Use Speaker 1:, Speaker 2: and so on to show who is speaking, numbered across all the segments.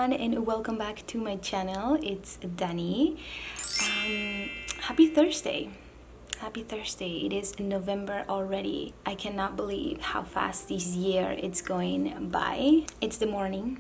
Speaker 1: everyone, and welcome back to my channel. It's Danii. Happy Thursday. Happy Thursday. It is November already. I cannot believe how fast this year it's going by. It's the morning.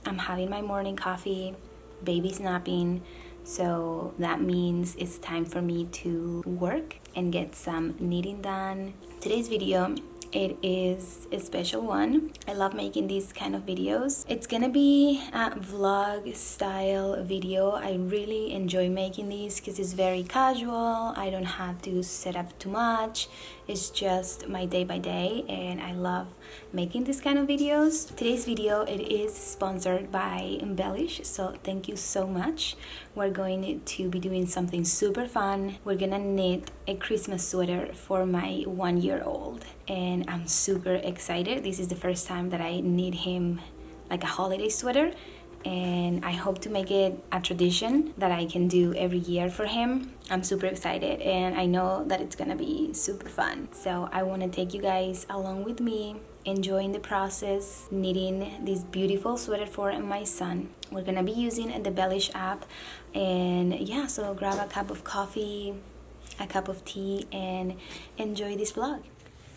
Speaker 1: I'm having my morning coffee. Baby's napping. So that means it's time for me to work and get some knitting done. Today's video, it is a special one. I love making these kind of videos. It's gonna be a vlog style video. I really enjoy making these because it's very casual. I don't have to set up too much. It's just my day by day, and I love making this kind of videos. Today's video, it is sponsored by Bellish, so thank you so much. We're going to be doing something super fun. We're gonna knit a Christmas sweater for my 1-year-old, and I'm super excited. This is the first time that I knit him like a holiday sweater, and I hope to make it a tradition that I can do every year for him. I'm super excited, and I know that it's gonna be super fun. So I want to take you guys along with me, enjoying the process, knitting this beautiful sweater for my son. We're gonna be using the Bellish app, and yeah, so grab a cup of coffee, a cup of tea, and enjoy this vlog.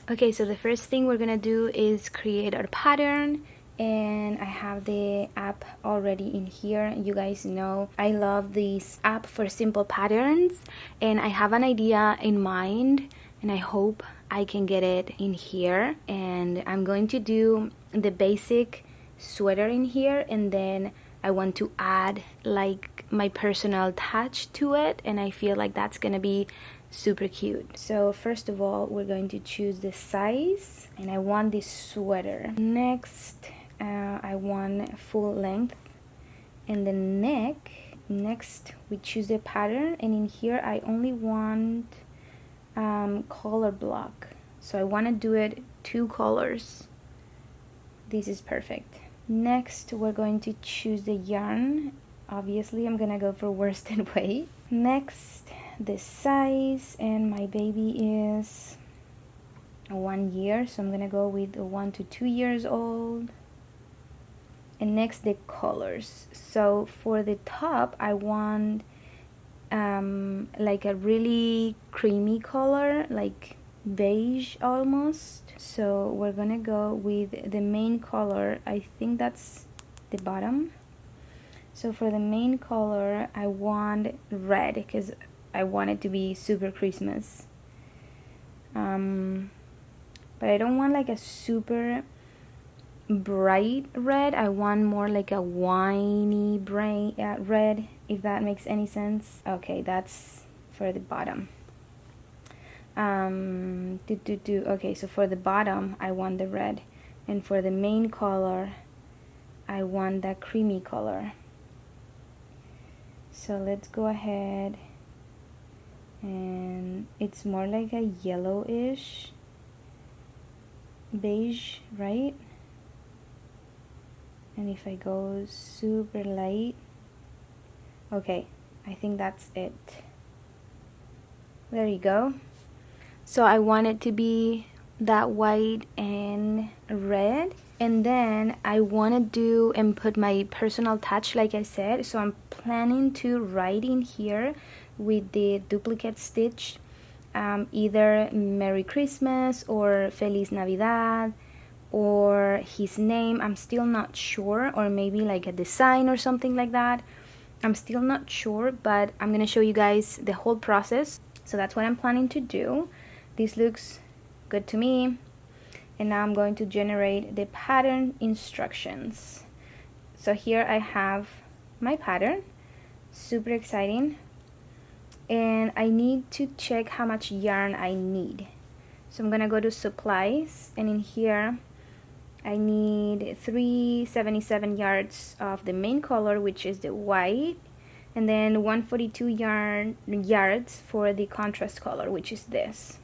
Speaker 1: Okay, so the first thing we're gonna do is create our pattern, and I have the app already in here. You guys know I love this app for simple patterns, and I have an idea in mind, and I hope I can get it in here. And I'm going to do the basic sweater in here, and then I want to add like my personal touch to it, and I feel like that's gonna be super cute. So first of all, we're going to choose the size, and I want this sweater. Next, I want full length, and the neck. Next, we choose the pattern, and in here I only want color block, so I want to do it 2 colors. This is perfect. Next, we're going to choose the yarn. Obviously, I'm gonna go for worsted weight. Next, the size, and my baby is 1 year, so I'm gonna go with 1 to 2 years old. And next, the colors. So for the top, I want like a really creamy color, like beige almost. So we're gonna go with the main color. I think that's the bottom. So for the main color, I want red because I want it to be super Christmas. But I don't want like a super bright red. I want more like a winey red, if that makes any sense. Okay, that's for the bottom. Okay, so for the bottom I want the red, and for the main color I want that creamy color. So let's go ahead, and it's more like a yellowish beige, right? And if I go super light, okay, I think that's it. There you go. So I want it to be that white and red, and then I want to do and put my personal touch, like I said. So I'm planning to write in here with the duplicate stitch either Merry Christmas or Feliz Navidad, or his name. I'm still not sure, or maybe like a design or something like that. I'm still not sure, but I'm gonna show you guys the whole process. So that's what I'm planning to do. This looks good to me, and now I'm going to generate the pattern instructions. So here I have my pattern, super exciting, and I need to check how much yarn I need. So I'm gonna go to supplies, and in here I need 377 yards of the main color, which is the white, and then 142 yards for the contrast color, which is this.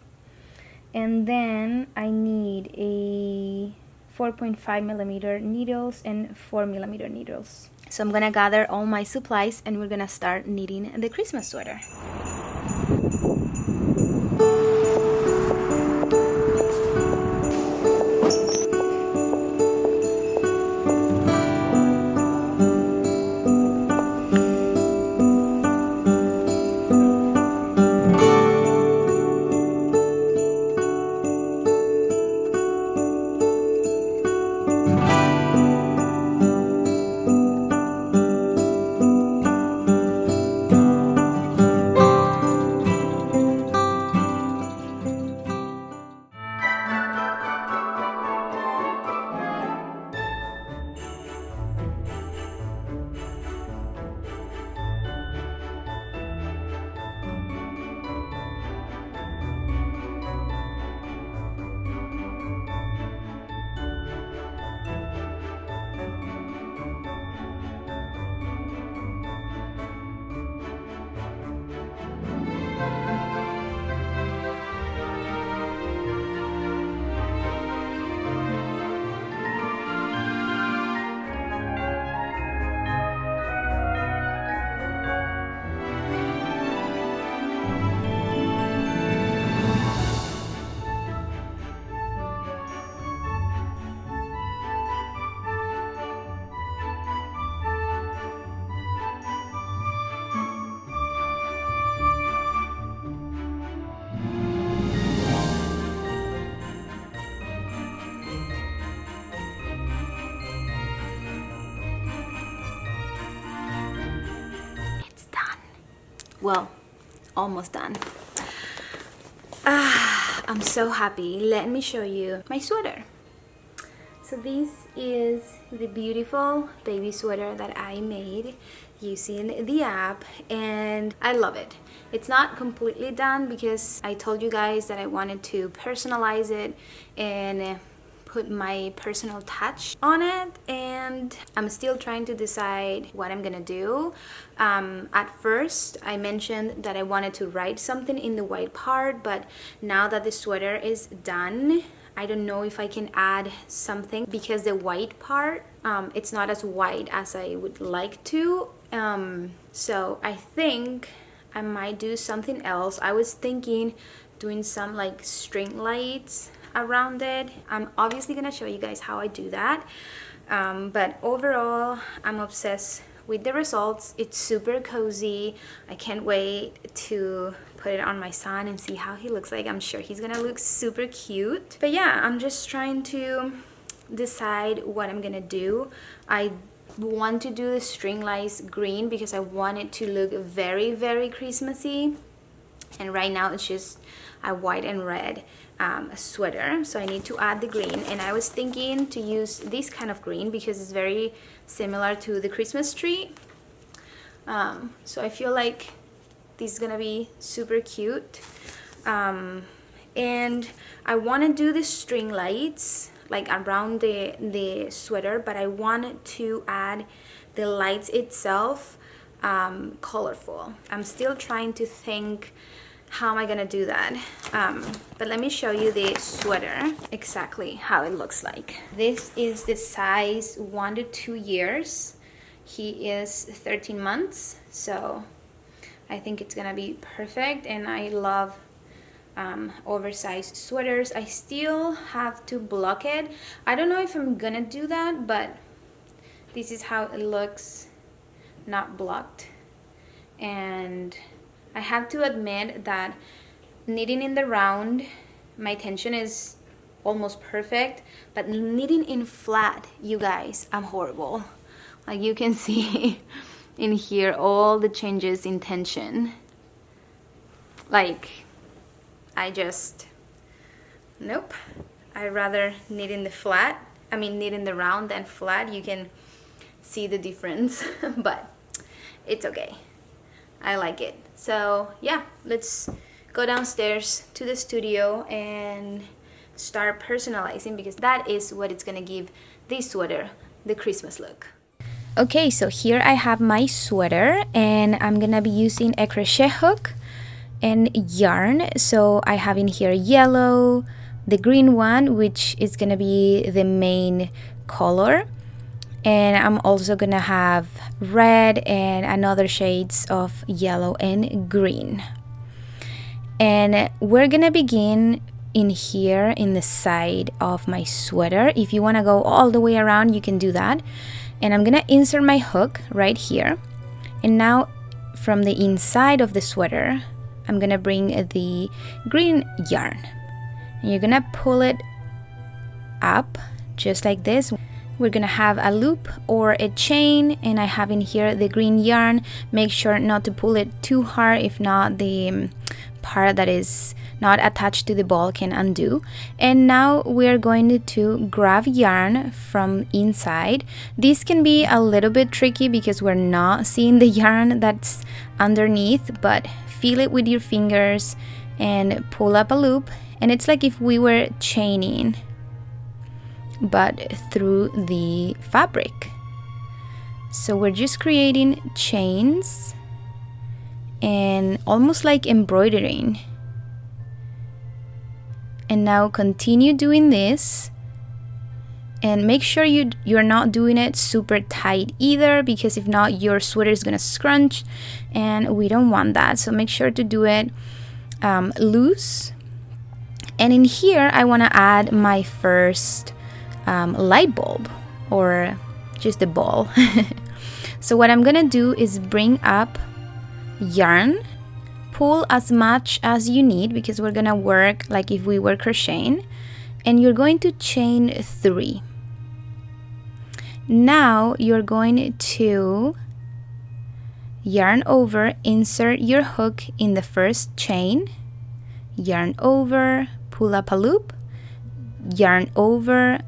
Speaker 1: And then I need a 4.5mm needles and 4mm needles. So I'm gonna gather all my supplies, and we're gonna start knitting the Christmas sweater. Well, almost done. I'm so happy. Let me show you my sweater. So this is the beautiful baby sweater that I made using the app, and I love it. It's not completely done because I told you guys that I wanted to personalize it and put my personal touch on it, and I'm still trying to decide what I'm gonna do. At first I mentioned that I wanted to write something in the white part, but now that the sweater is done, I don't know if I can add something because the white part, it's not as white as I would like to. So I think I might do something else. I was thinking doing some like string lights around it. I'm obviously gonna show you guys how I do that, but overall I'm obsessed with the results. It's super cozy. I can't wait to put it on my son and see how he looks like. I'm sure he's gonna look super cute. But yeah, I'm just trying to decide what I'm gonna do. I want to do the string lights green because I want it to look very, very Christmassy, and right now it's just a white and red sweater, so I need to add the green. And I was thinking to use this kind of green because it's very similar to the Christmas tree, so I feel like this is gonna be super cute. And I want to do the string lights like around the sweater, but I want to add the lights itself colorful. I'm still trying to think how am I gonna do that, but let me show you the sweater exactly how it looks like. This is the size 1 to 2 years. He is 13 months, so I think it's gonna be perfect. And I love oversized sweaters. I still have to block it. I don't know if I'm gonna do that, but this is how it looks not blocked. And I have to admit that knitting in the round, my tension is almost perfect, but knitting in flat, you guys, I'm horrible. Like you can see in here all the changes in tension. Like I just, nope. I rather knit in the flat, knit in the round than flat. You can see the difference, but it's okay. I like it. So yeah, let's go downstairs to the studio and start personalizing, because that is what it's gonna give this sweater the Christmas look. Okay, so here I have my sweater, and I'm gonna be using a crochet hook and yarn. So I have in here yellow, the green one, which is gonna be the main color, and I'm also gonna have red and another shades of yellow and green. And we're gonna begin in here in the side of my sweater. If you want to go all the way around, you can do that. And I'm gonna insert my hook right here, and now from the inside of the sweater I'm gonna bring the green yarn, and you're gonna pull it up just like this. We're gonna have a loop or a chain, and I have in here the green yarn. Make sure not to pull it too hard, if not the part that is not attached to the ball can undo. And now we're going to grab yarn from inside. This can be a little bit tricky because we're not seeing the yarn that's underneath, but feel it with your fingers and pull up a loop, and it's like if we were chaining but through the fabric. So we're just creating chains, and almost like embroidering. And now continue doing this, and make sure you're not doing it super tight either, because if not, your sweater is gonna scrunch and we don't want that. So make sure to do it loose. And in here I want to add my first light bulb, or just a ball. So what I'm gonna do is bring up yarn, pull as much as you need, because we're gonna work like if we were crocheting, and you're going to chain 3. Now you're going to yarn over, insert your hook in the first chain, yarn over, pull up a loop, yarn over,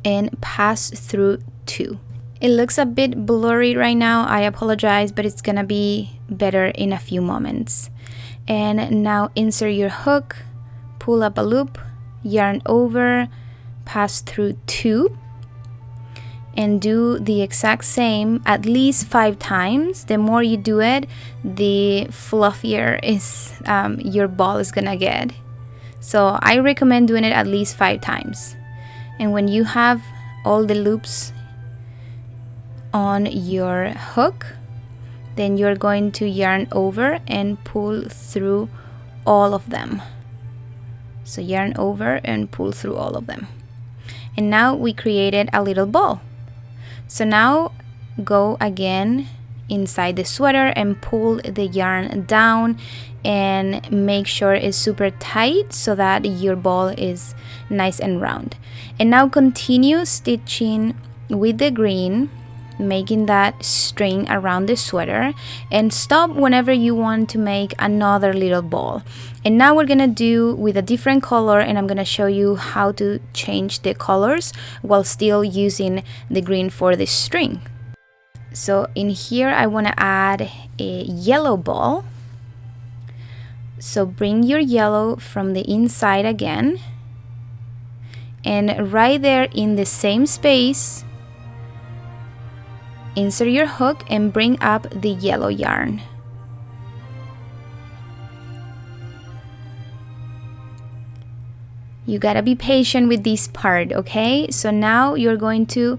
Speaker 1: and pass through 2. It looks a bit blurry right now, I apologize, but it's gonna be better in a few moments. And now insert your hook, pull up a loop, yarn over, pass through 2, and do the exact same at least 5 times. The more you do it, the fluffier is your ball is gonna get. So I recommend doing it at least 5 times. And when you have all the loops on your hook, then you're going to yarn over and pull through all of them. So yarn over and pull through all of them. And now we created a little ball. So now go again inside the sweater and pull the yarn down and make sure it's super tight so that your ball is nice and round. And now continue stitching with the green, making that string around the sweater, and stop whenever you want to make another little ball. And now we're gonna do with a different color, and I'm gonna show you how to change the colors while still using the green for the string. So in here I want to add a yellow ball. So bring your yellow from the inside again, and right there in the same space, insert your hook and bring up the yellow yarn. You gotta be patient with this part, okay? So now you're going to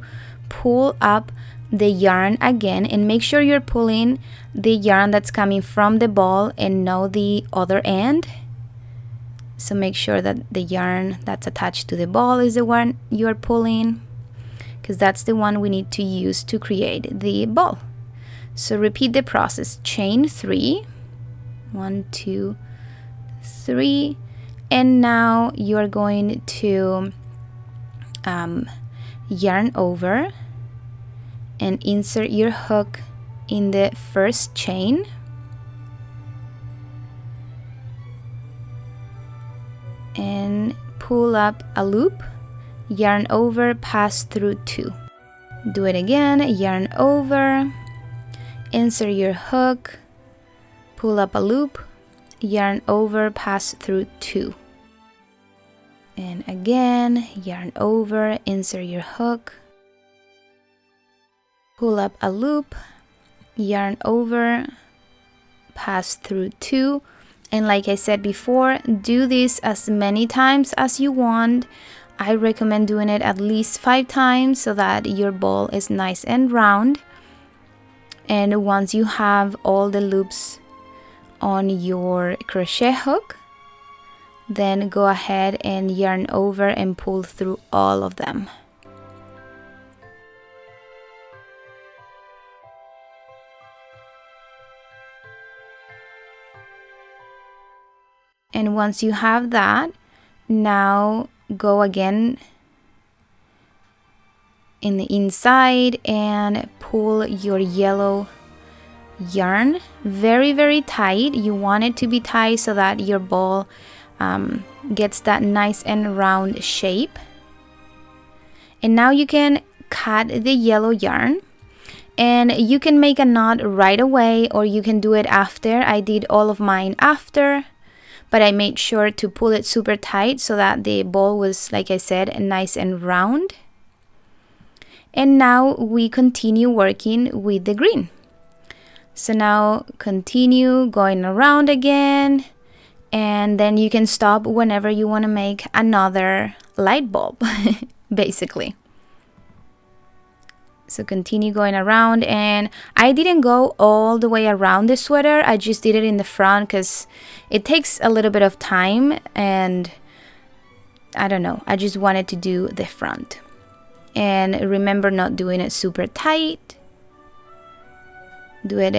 Speaker 1: pull up the yarn again, and make sure you're pulling the yarn that's coming from the ball and not the other end. So make sure that the yarn that's attached to the ball is the one you're pulling, because that's the one we need to use to create the ball. So repeat the process. Chain 3, 1, 2, 3, and now you're going to yarn over and insert your hook in the first chain, and pull up a loop, yarn over, pass through 2. Do it again, yarn over, insert your hook, pull up a loop, yarn over, pass through 2. And again, yarn over, insert your hook, pull up a loop, yarn over, pass through 2. And like I said before, do this as many times as you want. I recommend doing it at least 5 times so that your ball is nice and round. And once you have all the loops on your crochet hook, then go ahead and yarn over and pull through all of them. And once you have that, now go again in the inside and pull your yellow yarn very, very tight. You want it to be tight so that your ball gets that nice and round shape. And now you can cut the yellow yarn, and you can make a knot right away, or you can do it after. I did all of mine after, but I made sure to pull it super tight so that the ball was, like I said, nice and round. And now we continue working with the green. So now continue going around again, and then you can stop whenever you want to make another light bulb basically. So continue going around, and I didn't go all the way around the sweater, I just did it in the front because it takes a little bit of time, and I don't know, I just wanted to do the front. And remember not doing it super tight. Do it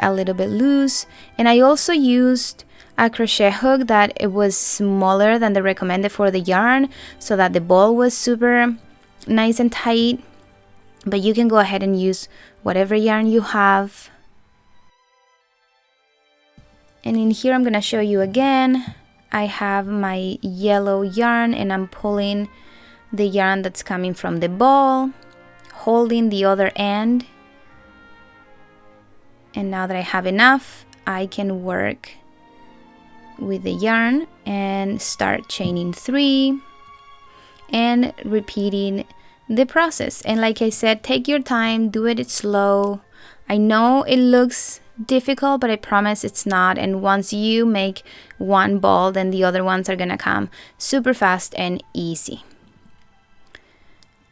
Speaker 1: a little bit loose. And I also used a crochet hook that it was smaller than the recommended for the yarn, so that the ball was super nice and tight. But you can go ahead and use whatever yarn you have. And in here I'm gonna show you again. I have my yellow yarn, and I'm pulling the yarn that's coming from the ball, holding the other end. And now that I have enough, I can work with the yarn and start chaining 3 and repeating the process. And like I said, take your time, do it slow. I know it looks difficult, but I promise it's not. And once you make one ball, then the other ones are gonna come super fast and easy.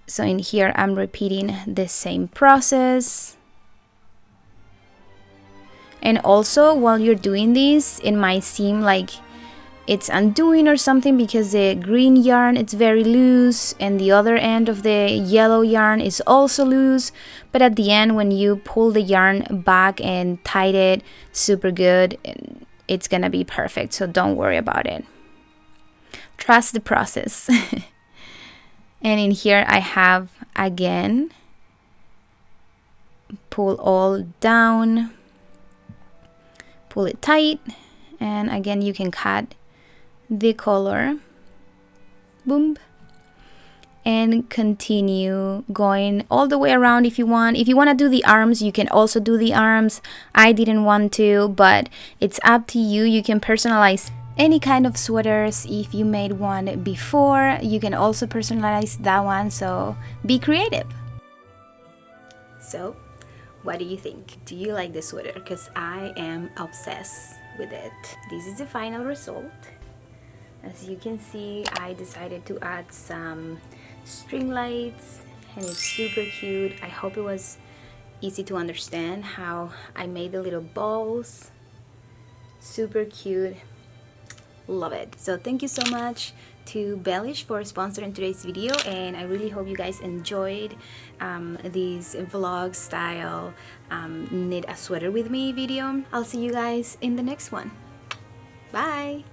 Speaker 1: So in here I'm repeating the same process. And also, while you're doing this, it might seem like it's undoing or something because the green yarn is very loose and the other end of the yellow yarn is also loose. But at the end, when you pull the yarn back and tie it super good, it's gonna be perfect. So don't worry about it. Trust the process. And in here I have, again, pull all down. Pull it tight, and again you can cut the color, boom, and continue going all the way around if you want. If you want to do the arms, you can also do the arms. I didn't want to, but it's up to you. You can personalize any kind of sweaters. If you made one before, you can also personalize that one, so be creative. So what do you think? Do you like the sweater? Because I am obsessed with it. This is the final result. As you can see, I decided to add some string lights, and it's super cute. I hope it was easy to understand how I made the little balls. Super cute. Love it. So thank you so much to Bellish for sponsoring today's video, and I really hope you guys enjoyed this vlog style knit a sweater with me video. I'll see you guys in the next one. Bye.